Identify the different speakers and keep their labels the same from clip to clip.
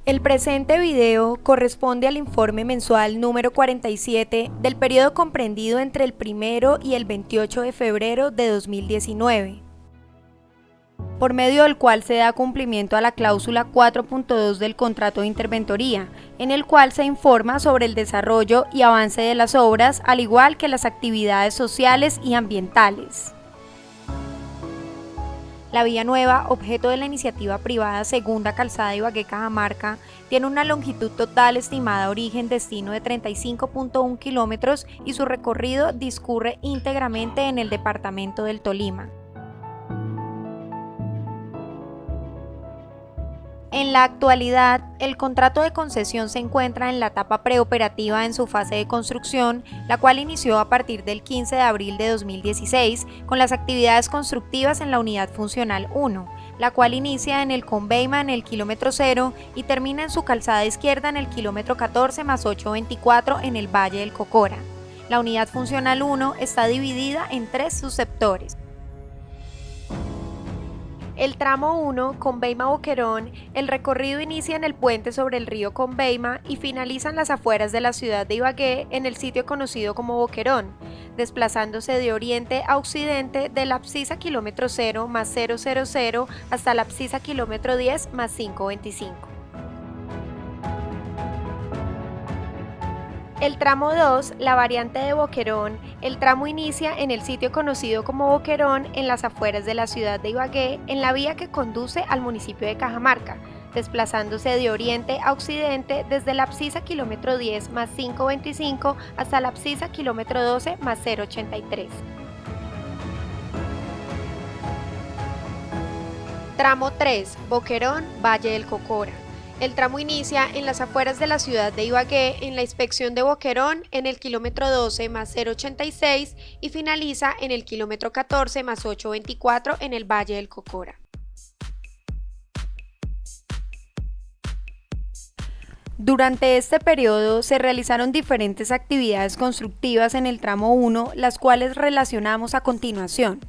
Speaker 1: El presente video corresponde al informe mensual número 47 del periodo comprendido entre el 1 y el 28 de febrero de 2019, por medio del cual se da cumplimiento a la cláusula 4.2 del contrato de interventoría, en el cual se informa sobre el desarrollo y avance de las obras, al igual que las actividades sociales y ambientales. La vía nueva, objeto de la iniciativa privada Segunda Calzada Ibagué-Cajamarca, tiene una longitud total estimada origen-destino de 35.1 kilómetros y su recorrido discurre íntegramente en el departamento del Tolima. En la actualidad, el contrato de concesión se encuentra en la etapa preoperativa en su fase de construcción, la cual inició a partir del 15 de abril de 2016 con las actividades constructivas en la unidad funcional 1, la cual inicia en el Conveima en el kilómetro 0 y termina en su calzada izquierda en el kilómetro 14 más 824 en el Valle del Cocora. La unidad funcional 1 está dividida en 3 subsectores. El tramo 1, Conveima-Boquerón, el recorrido inicia en el puente sobre el río Conveima y finaliza en las afueras de la ciudad de Ibagué en el sitio conocido como Boquerón, desplazándose de oriente a occidente de la abscisa kilómetro 0 más 000 hasta la abscisa kilómetro 10 más 525. El tramo 2, la variante de Boquerón, el tramo inicia en el sitio conocido como Boquerón en las afueras de la ciudad de Ibagué, en la vía que conduce al municipio de Cajamarca, desplazándose de oriente a occidente desde la abscisa kilómetro 10 más 525 hasta la abscisa kilómetro 12 más 083. Tramo 3, Boquerón, Valle del Cocora. El tramo inicia en las afueras de la ciudad de Ibagué, en la inspección de Boquerón, en el kilómetro 12 más 086 y finaliza en el kilómetro 14 más 824 en el Valle del Cocora. Durante este periodo se realizaron diferentes actividades constructivas en el tramo 1, las cuales relacionamos a continuación.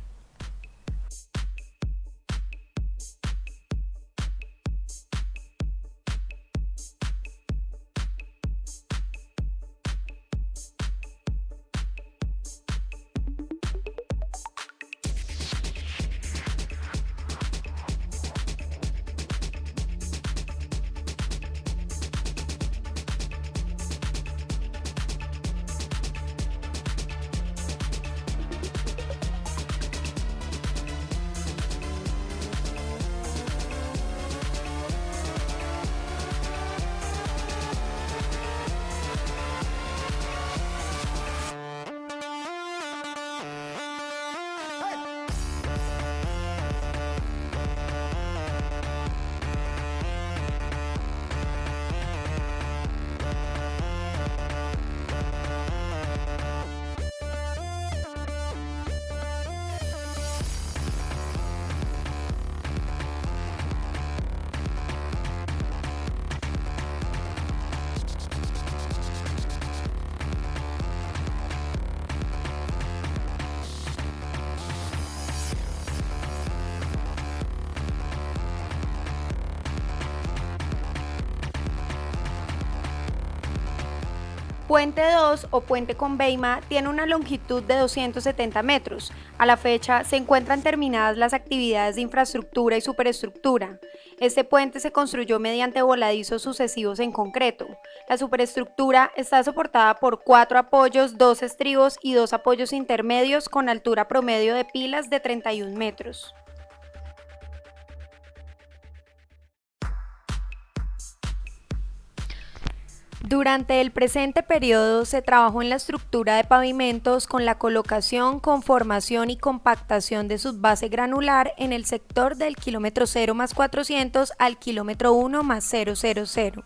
Speaker 1: Puente 2 o Puente Conveima tiene una longitud de 270 metros. A la fecha se encuentran terminadas las actividades de infraestructura y superestructura. Este puente se construyó mediante voladizos sucesivos en concreto. La superestructura está soportada por 4 apoyos, 2 estribos y 2 apoyos intermedios con altura promedio de pilas de 31 metros. Durante el presente periodo se trabajó en la estructura de pavimentos con la colocación, conformación y compactación de subbase granular en el sector del kilómetro 0 más 400 al kilómetro 1 más 000.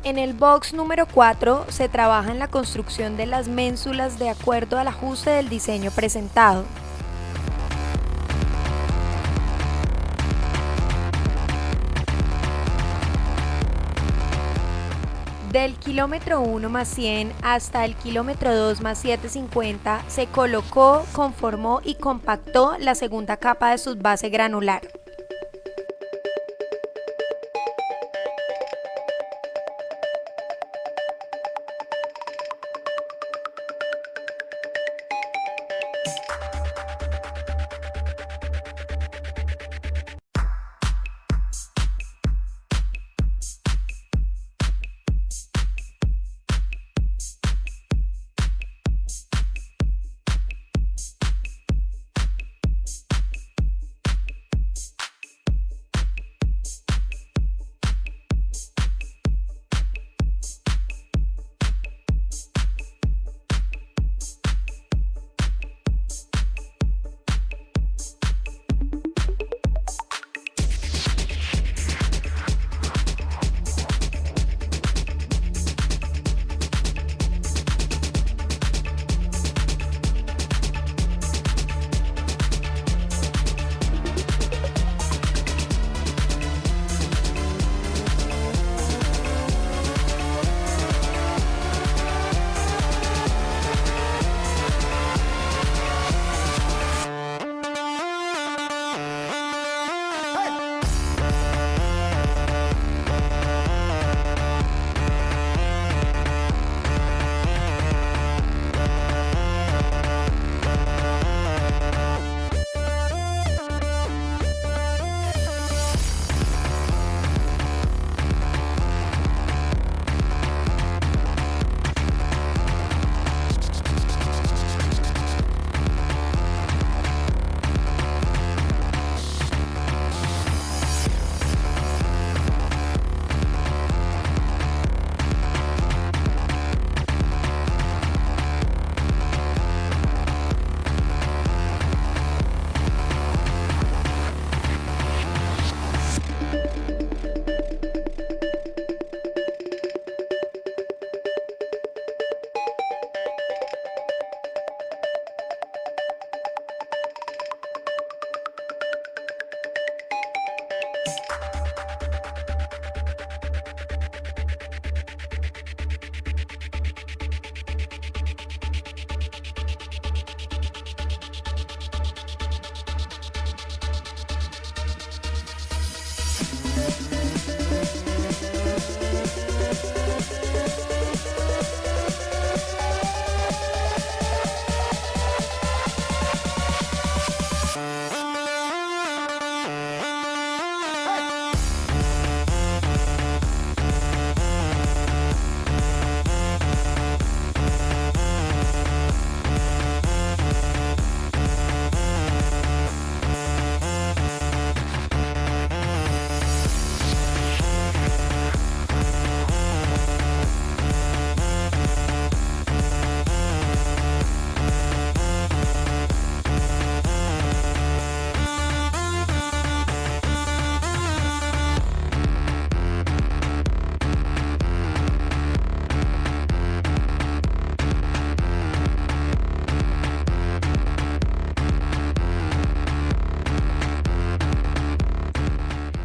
Speaker 1: En el box número 4 se trabaja en la construcción de las ménsulas de acuerdo al ajuste del diseño presentado. Del kilómetro 1 más 100 hasta el kilómetro 2 más 750 se colocó, conformó y compactó la segunda capa de subbase granular.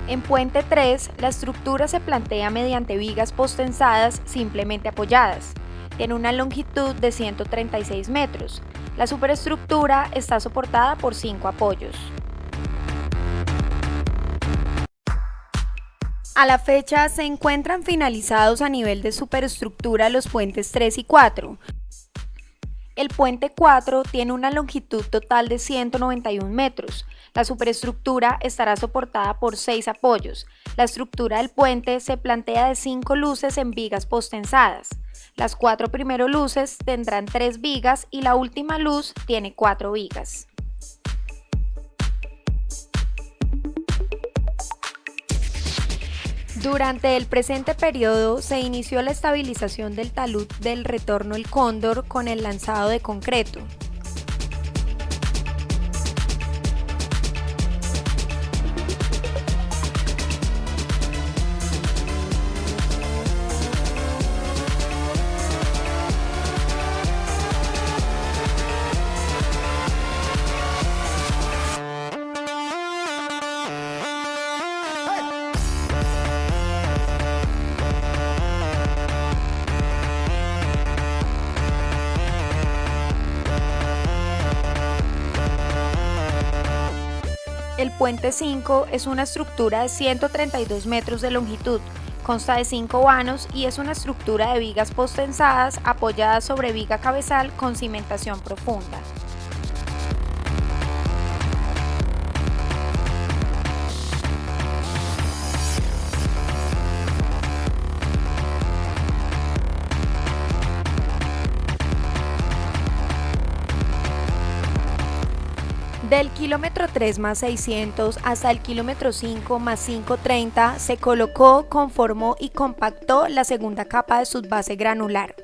Speaker 1: En Puente 3, la estructura se plantea mediante vigas postensadas simplemente apoyadas. Tiene una longitud de 136 metros. La superestructura está soportada por 5 apoyos. A la fecha se encuentran finalizados a nivel de superestructura los puentes 3 y 4. El puente 4 tiene una longitud total de 191 metros. La superestructura estará soportada por 6 apoyos. La estructura del puente se plantea de 5 luces en vigas postensadas. Las 4 primeras luces tendrán 3 vigas y la última luz tiene 4 vigas. Durante el presente periodo se inició la estabilización del talud del retorno El Cóndor con el lanzado de concreto. El puente 5 es una estructura de 132 metros de longitud, consta de 5 vanos y es una estructura de vigas postensadas apoyadas sobre viga cabezal con cimentación profunda. Del kilómetro 3 más 600 hasta el kilómetro 5 más 530 se colocó, conformó y compactó la segunda capa de subbase granular.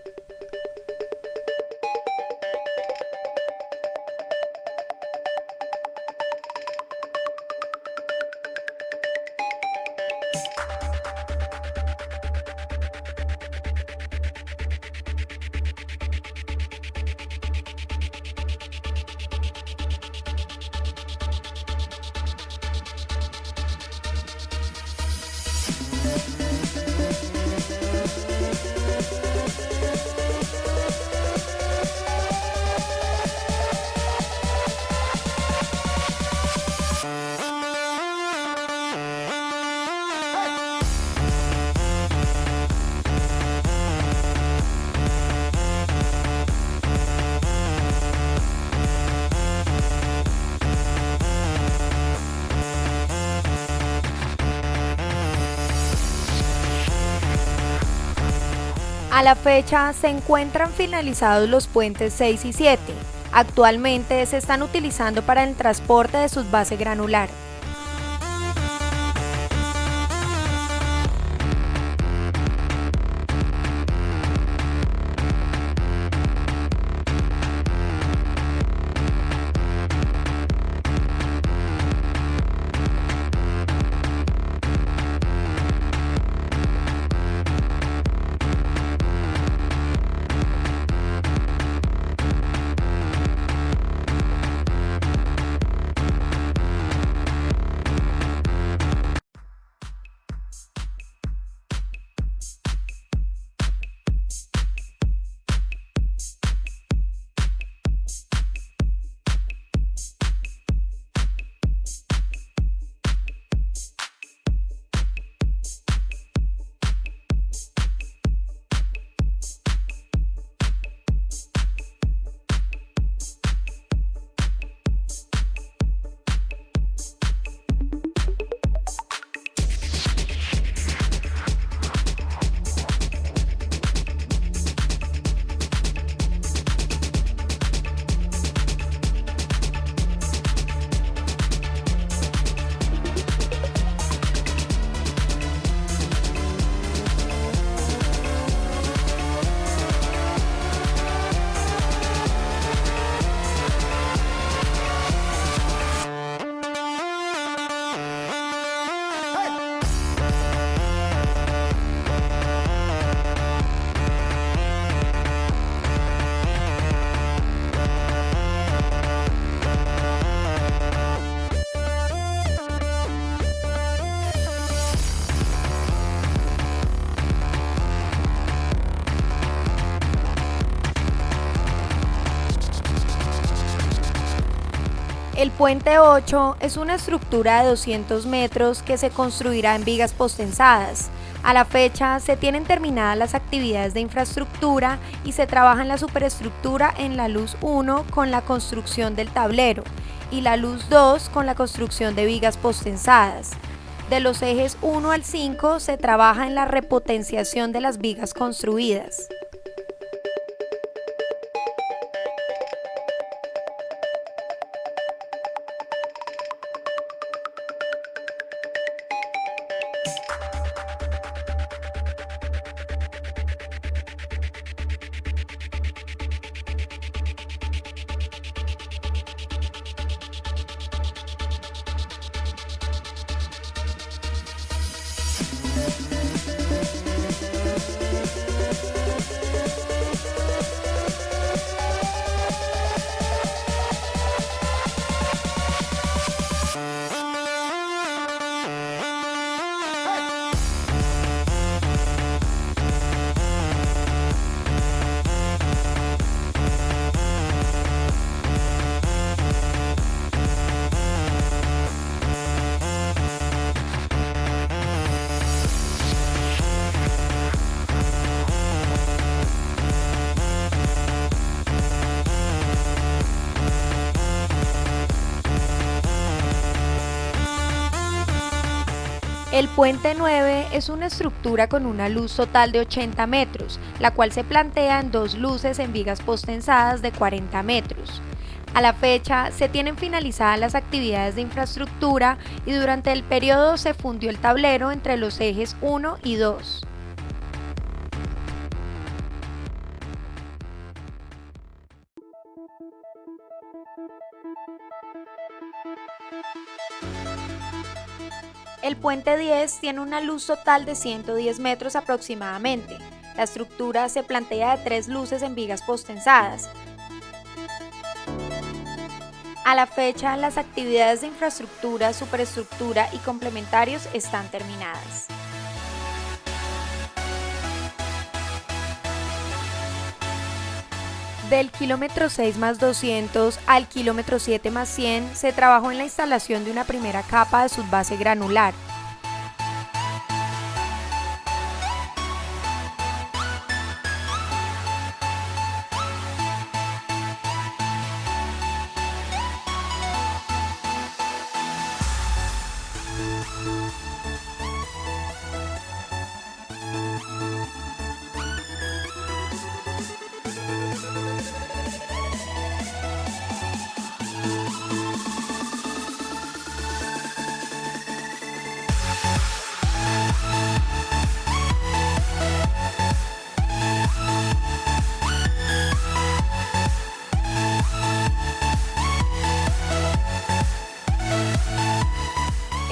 Speaker 1: A la fecha se encuentran finalizados los puentes 6 y 7. Actualmente se están utilizando para el transporte de subbase granular. El puente 8 es una estructura de 200 metros que se construirá en vigas postensadas. A la fecha se tienen terminadas las actividades de infraestructura y se trabaja en la superestructura en la luz 1 con la construcción del tablero y la luz 2 con la construcción de vigas postensadas. De los ejes 1 al 5 se trabaja en la repotenciación de las vigas construidas. El puente 9 es una estructura con una luz total de 80 metros, la cual se plantea en dos luces en vigas postensadas de 40 metros. A la fecha, se tienen finalizadas las actividades de infraestructura y durante el periodo se fundió el tablero entre los ejes 1 y 2. El puente 10 tiene una luz total de 110 metros aproximadamente. La estructura se plantea de tres luces en vigas postensadas. A la fecha, las actividades de infraestructura, superestructura y complementarios están terminadas. Del kilómetro 6 más 200 al kilómetro 7 más 100 se trabajó en la instalación de una primera capa de subbase granular.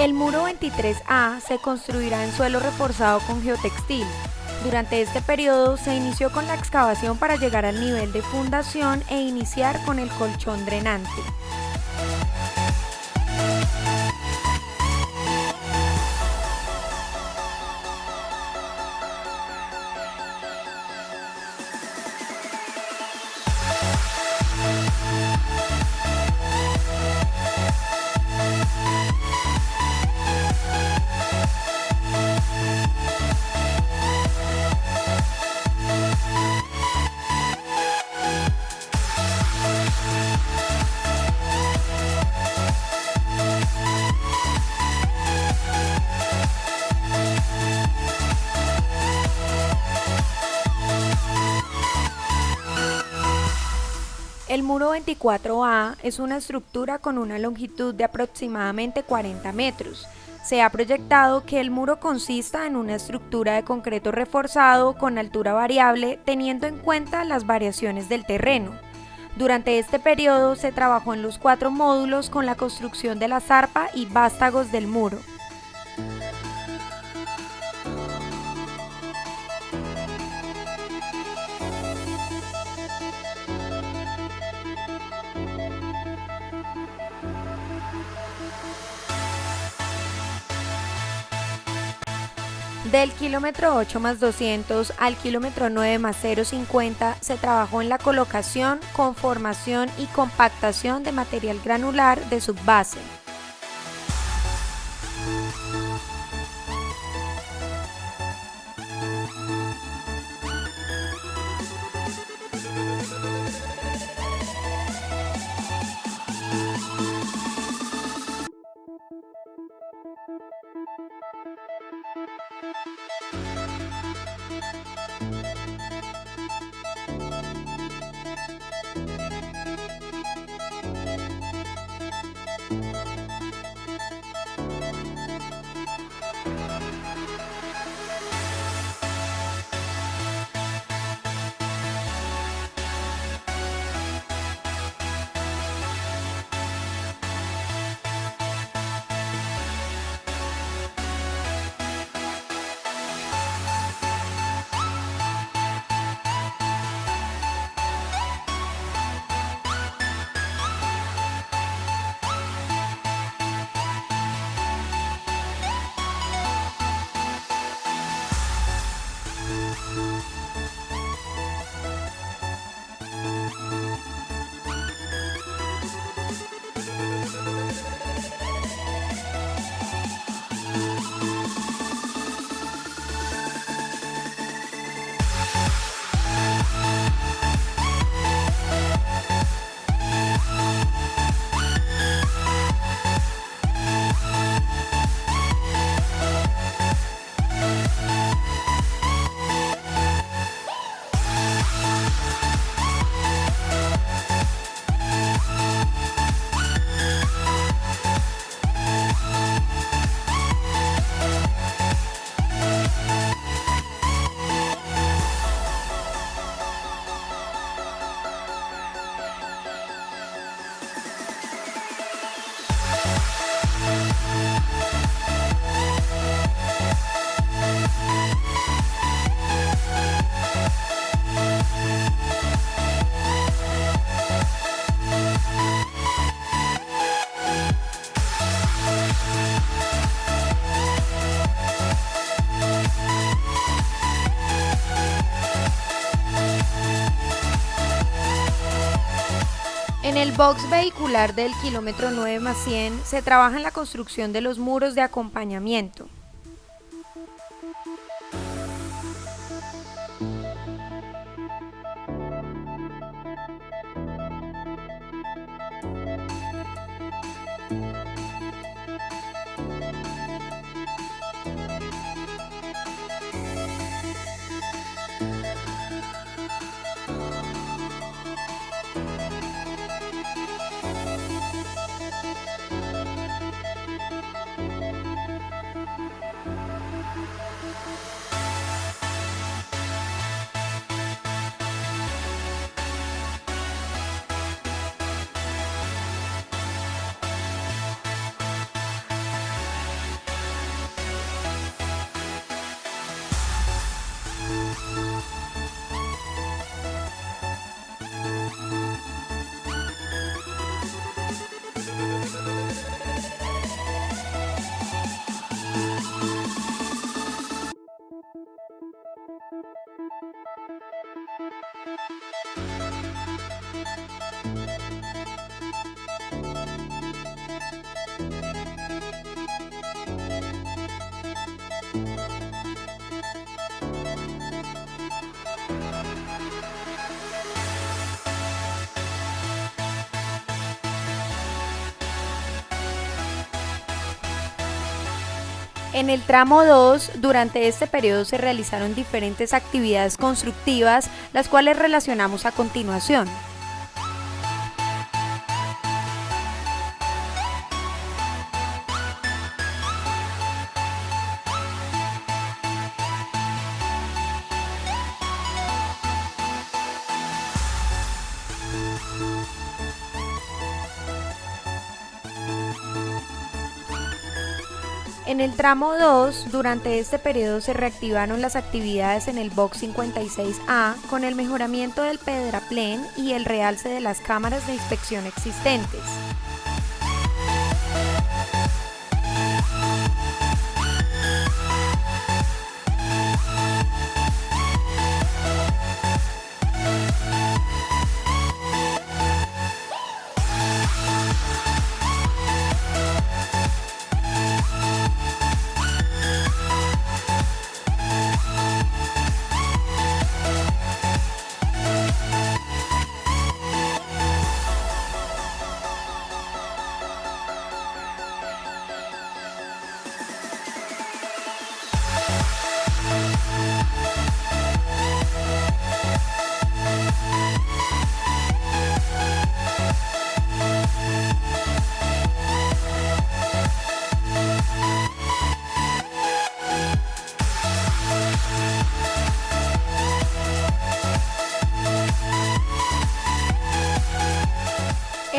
Speaker 1: El muro 23A se construirá en suelo reforzado con geotextil. Durante este periodo se inició con la excavación para llegar al nivel de fundación e iniciar con el colchón drenante. El muro 24A es una estructura con una longitud de aproximadamente 40 metros. Se ha proyectado que el muro consista en una estructura de concreto reforzado con altura variable teniendo en cuenta las variaciones del terreno. Durante este periodo se trabajó en los 4 módulos con la construcción de la zarpa y vástagos del muro. Del kilómetro 8 más 200 al kilómetro 9 más 050 se trabajó en la colocación, conformación y compactación de material granular de subbase. En el box vehicular del kilómetro 9+100 se trabaja en la construcción de los muros de acompañamiento. En el tramo 2, durante este periodo se realizaron diferentes actividades constructivas, las cuales relacionamos a continuación. En el tramo 2, durante este periodo se reactivaron las actividades en el box 56A con el mejoramiento del pedraplén y el realce de las cámaras de inspección existentes.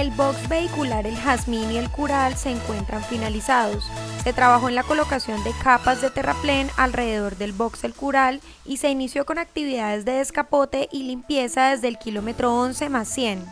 Speaker 1: El box vehicular El Jazmín y El Cural se encuentran finalizados. Se trabajó en la colocación de capas de terraplén alrededor del box El Cural y se inició con actividades de descapote y limpieza desde el kilómetro 11+100.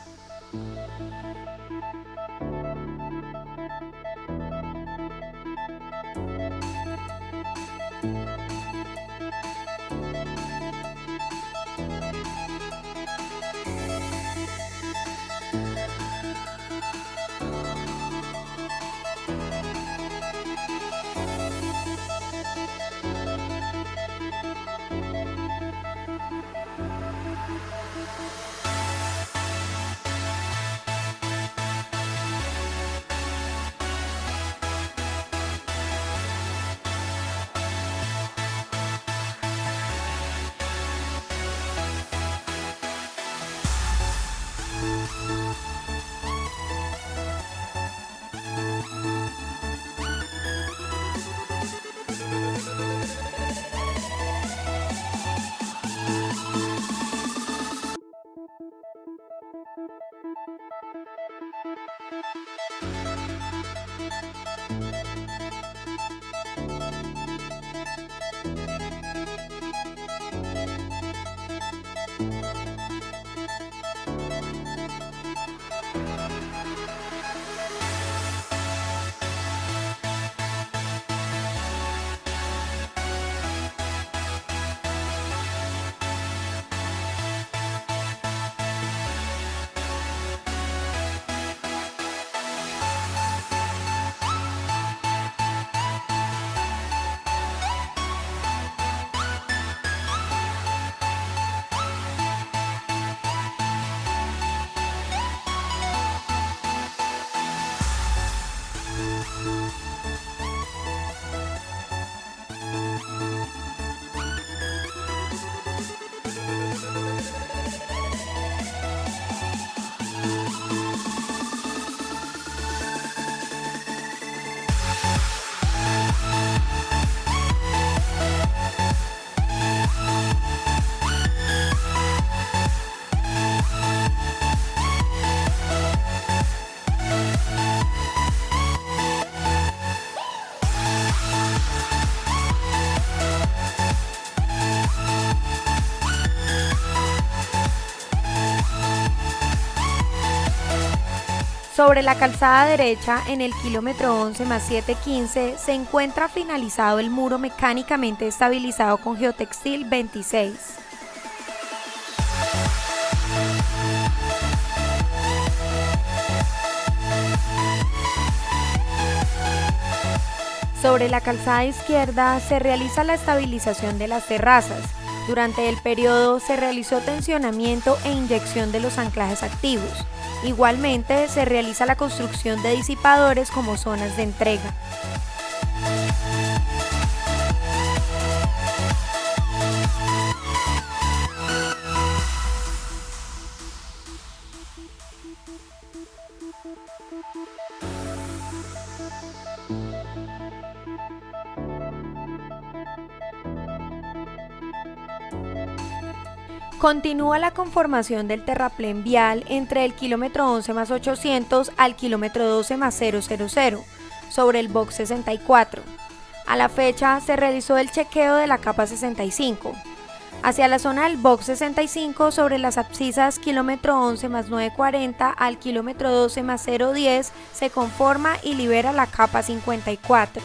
Speaker 1: Sobre la calzada derecha, en el kilómetro 11 más 715, se encuentra finalizado el muro mecánicamente estabilizado con geotextil 26. Sobre la calzada izquierda se realiza la estabilización de las terrazas. Durante el periodo se realizó tensionamiento e inyección de los anclajes activos. Igualmente se realiza la construcción de disipadores como zonas de entrega. Continúa la conformación del terraplén vial entre el kilómetro 11 más 800 al kilómetro 12 más 000, sobre el box 64. A la fecha se realizó el chequeo de la capa 65. Hacia la zona del box 65 sobre las abscisas kilómetro 11 más 940 al kilómetro 12 más 010 se conforma y libera la capa 54.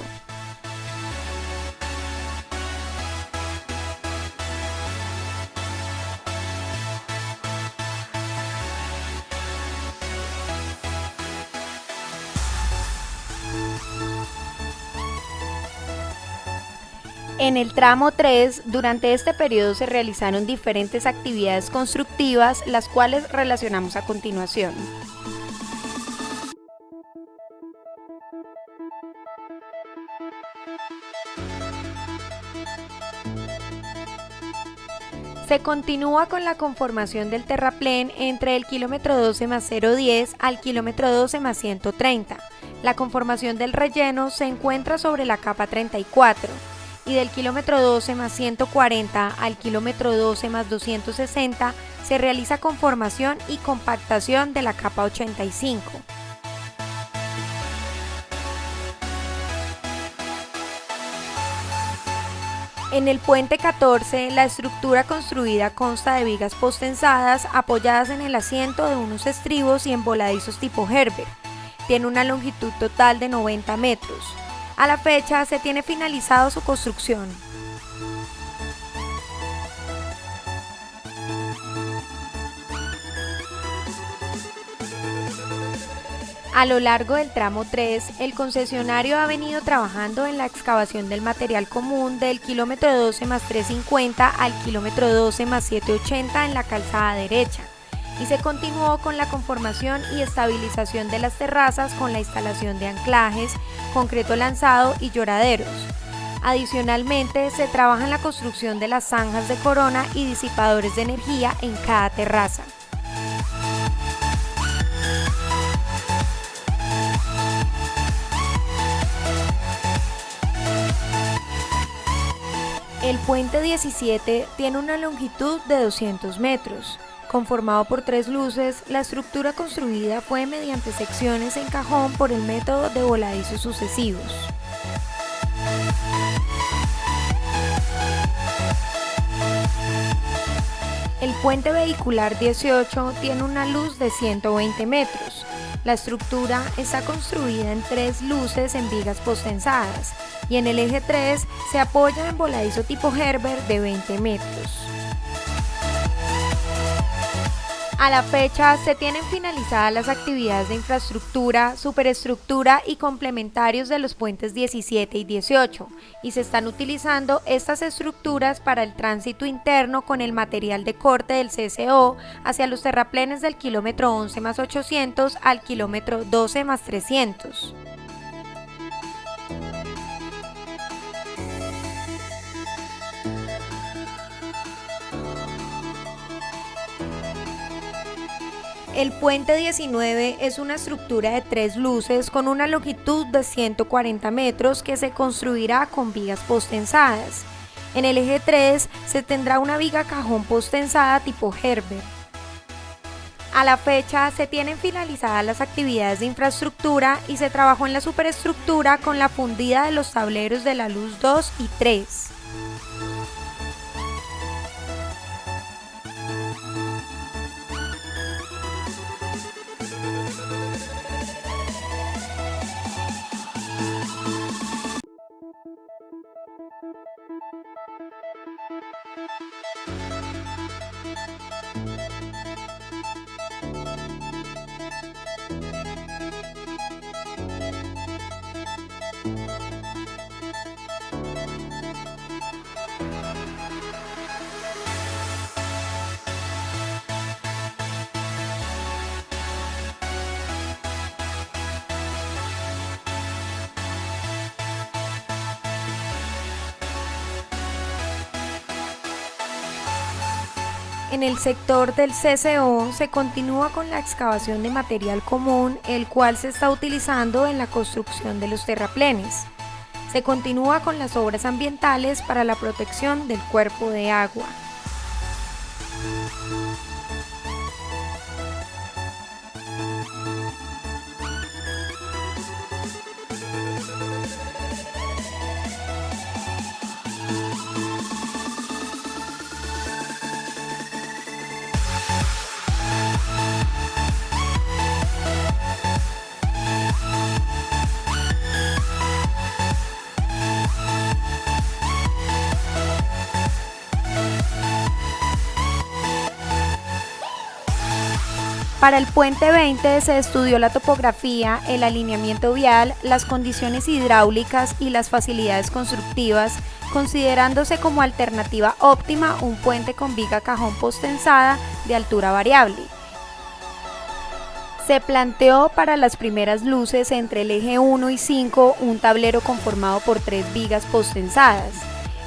Speaker 1: En el tramo 3, durante este periodo se realizaron diferentes actividades constructivas, las cuales relacionamos a continuación. Se continúa con la conformación del terraplén entre el kilómetro 12 más 010 al kilómetro 12 más 130. La conformación del relleno se encuentra sobre la capa 34. Y del kilómetro 12 más 140 al kilómetro 12 más 260 se realiza conformación y compactación de la capa 85. En el puente 14, la estructura construida consta de vigas postensadas apoyadas en el asiento de unos estribos y en voladizos tipo Herbert. Tiene una longitud total de 90 metros. A la fecha se tiene finalizado su construcción. A lo largo del tramo 3, el concesionario ha venido trabajando en la excavación del material común del kilómetro 12 más 350 al kilómetro 12 más 780 en la calzada derecha, y se continuó con la conformación y estabilización de las terrazas con la instalación de anclajes, concreto lanzado y lloraderos. Adicionalmente, se trabaja en la construcción de las zanjas de corona y disipadores de energía en cada terraza. El puente 17 tiene una longitud de 200 metros. Conformado por 3 luces, la estructura construida fue mediante secciones en cajón por el método de voladizos sucesivos. El puente vehicular 18 tiene una luz de 120 metros. La estructura está construida en 3 luces en vigas postensadas y en el eje 3 se apoya en voladizo tipo Herbert de 20 metros. A la fecha se tienen finalizadas las actividades de infraestructura, superestructura y complementarios de los puentes 17 y 18 y se están utilizando estas estructuras para el tránsito interno con el material de corte del CCO hacia los terraplenes del kilómetro 11 más 800 al kilómetro 12 más 300. El puente 19 es una estructura de 3 luces con una longitud de 140 metros que se construirá con vigas postensadas. En el eje 3 se tendrá una viga cajón postensada tipo Herbert. A la fecha se tienen finalizadas las actividades de infraestructura y se trabajó en la superestructura con la fundida de los tableros de la luz 2 y 3. En el sector del CCO se continúa con la excavación de material común, el cual se está utilizando en la construcción de los terraplenes. Se continúa con las obras ambientales para la protección del cuerpo de agua. Para el puente 20 se estudió la topografía, el alineamiento vial, las condiciones hidráulicas y las facilidades constructivas, considerándose como alternativa óptima un puente con viga cajón postensada de altura variable. Se planteó para las primeras luces entre el eje 1 y 5 un tablero conformado por 3 vigas postensadas.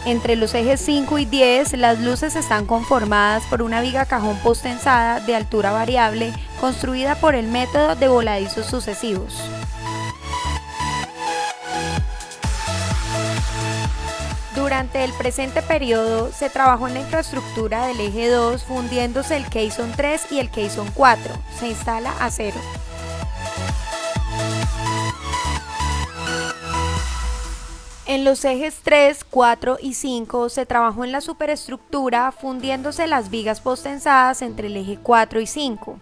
Speaker 1: Entre los ejes 5 y 10, las luces están conformadas por una viga cajón postensada de altura variable construida por el método de voladizos sucesivos. Durante el presente periodo se trabajó en la infraestructura del eje 2 fundiéndose el Caisson 3 y el Caisson 4. Se instala acero. En los ejes 3, 4 y 5 se trabajó en la superestructura fundiéndose las vigas postensadas entre el eje 4 y 5.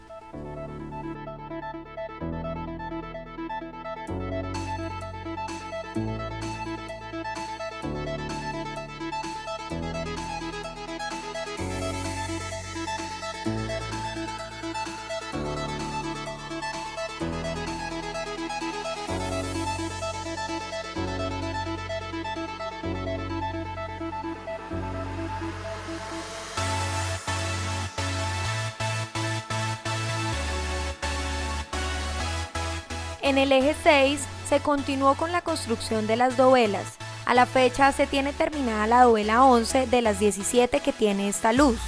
Speaker 1: En el eje 6 se continuó con la construcción de las dovelas. A la fecha se tiene terminada la dovela 11 de las 17 que tiene esta luz.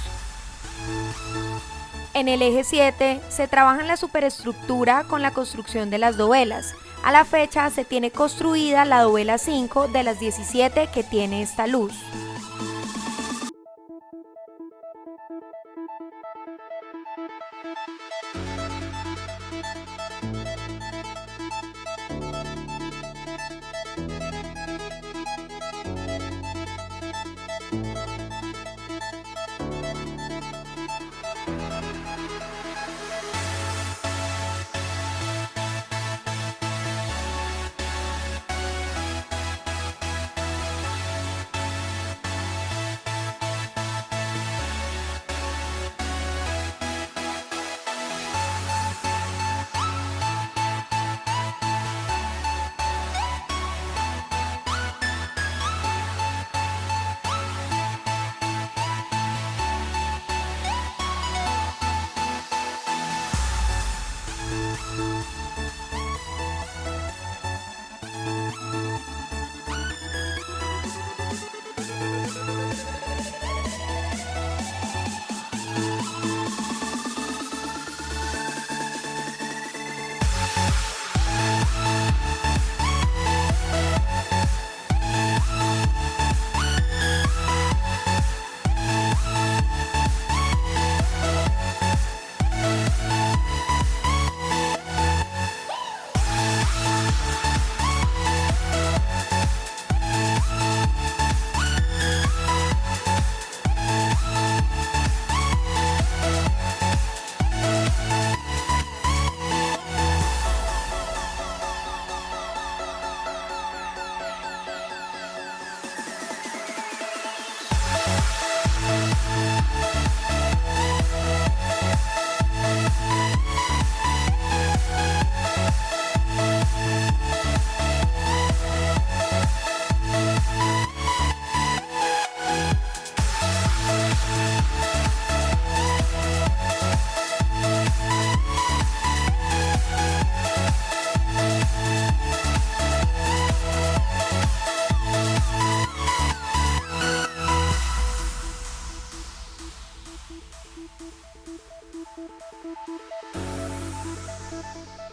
Speaker 1: En el eje 7 se trabaja en la superestructura con la construcción de las dovelas. A la fecha se tiene construida la dovela 5 de las 17 que tiene esta luz.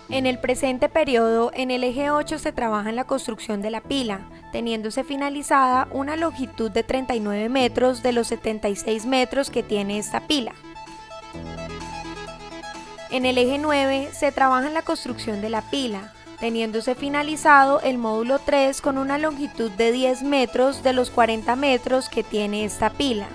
Speaker 1: En el presente periodo, en el eje 8 se trabaja en la construcción de la pila, teniéndose finalizada una longitud de 39 metros de los 76 metros que tiene esta pila. En el eje 9 se trabaja en la construcción de la pila, teniéndose finalizado el módulo 3 con una longitud de 10 metros de los 40 metros que tiene esta pila.